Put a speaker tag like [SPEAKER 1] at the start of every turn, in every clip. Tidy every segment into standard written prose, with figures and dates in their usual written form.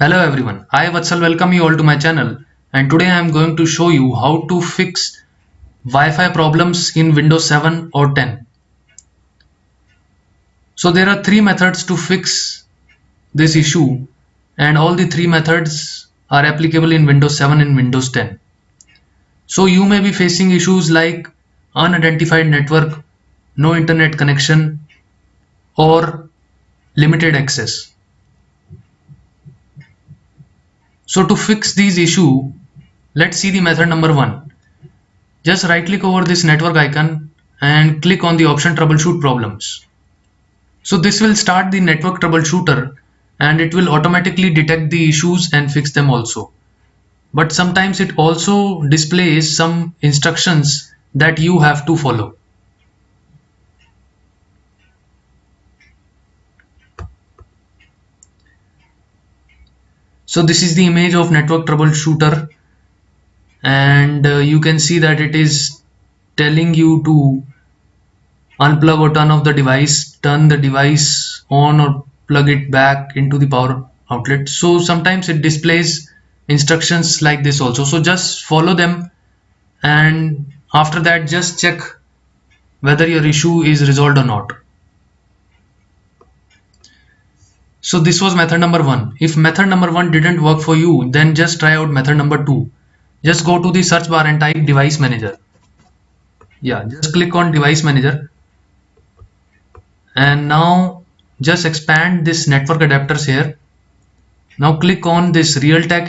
[SPEAKER 1] Hello everyone, I Vatsal welcome you all to my channel, and today I am going to show you how to fix Wi-Fi problems in Windows 7 or 10. So there are three methods to fix this issue, and all the three methods are applicable in Windows 7 and Windows 10. So you may be facing issues like unidentified network, no internet connection, or limited access. So to fix these issues, let's see the method number 1. Just right click over this network icon and click on the option troubleshoot problems. So this will start the network troubleshooter and it will automatically detect the issues and fix them also. But sometimes it also displays some instructions that you have to follow. So this is the image of network troubleshooter, and you can see that it is telling you to unplug or turn off the device, turn the device on or plug it back into the power outlet. So sometimes it displays instructions like this also. So just follow them, and after that just check whether your issue is resolved or not. So this was method number 1. If method number 1 didn't work for you, then just try out method number 2. Just go to the search bar and type device manager. Just click on device manager, and now just expand this network adapters here. Now click on this Realtek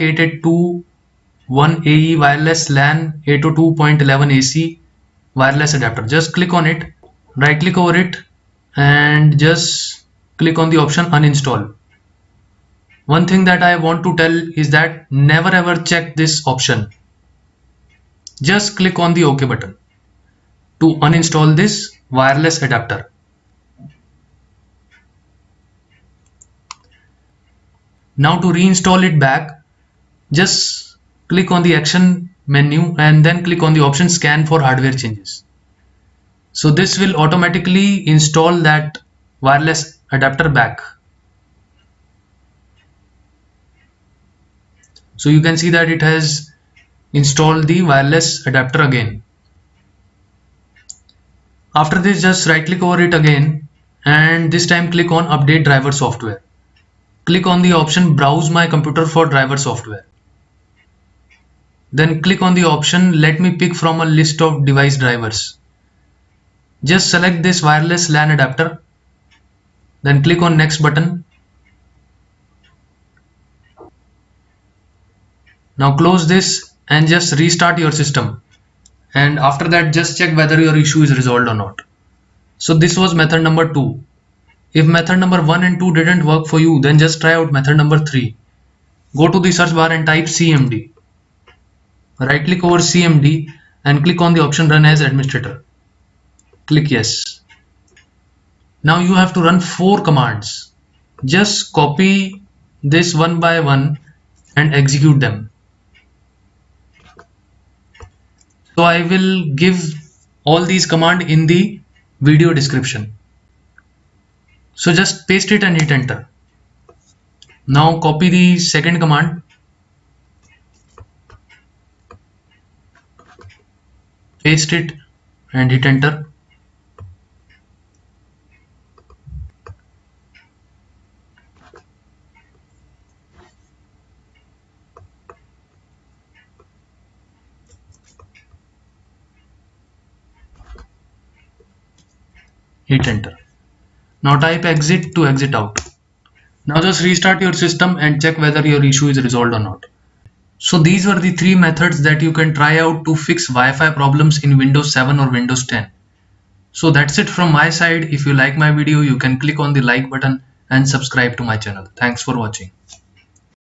[SPEAKER 1] 8821AE wireless LAN 802.11 AC wireless adapter. Just click on it, right click over it, and just click on the option uninstall. One thing that I want to tell is that never ever check this option. Just click on the OK button to uninstall this wireless adapter. Now to reinstall it back, just click on the action menu and then click on the option scan for hardware changes. So this will automatically install that wireless adapter back. So you can see that it has installed the wireless adapter again. After this, just right click over it again, and this time click on update driver software. Click on the option browse my computer for driver software. Then click on the option let me pick from a list of device drivers. Just select this wireless LAN adapter, then click on next button. Now close this and just restart your system, and after that just check whether your issue is resolved or not. So this was method number 2. If method number 1 and 2 didn't work for you, then just try out method number 3. Go to the search bar and type CMD. Right click over CMD and click on the option run as administrator. Click yes. Now you have to run 4 commands. Just copy this one by one and execute them. So I will give all these commands in the video description. So just paste it and hit enter. Now copy the second command, paste it and hit enter. Hit enter. Now type exit to exit out. Now just restart your system and check whether your issue is resolved or not. So these were the 3 methods that you can try out to fix Wi-Fi problems in Windows 7 or Windows 10. So that's it from my side. If you like my video, you can click on the like button and subscribe to my channel. Thanks for watching.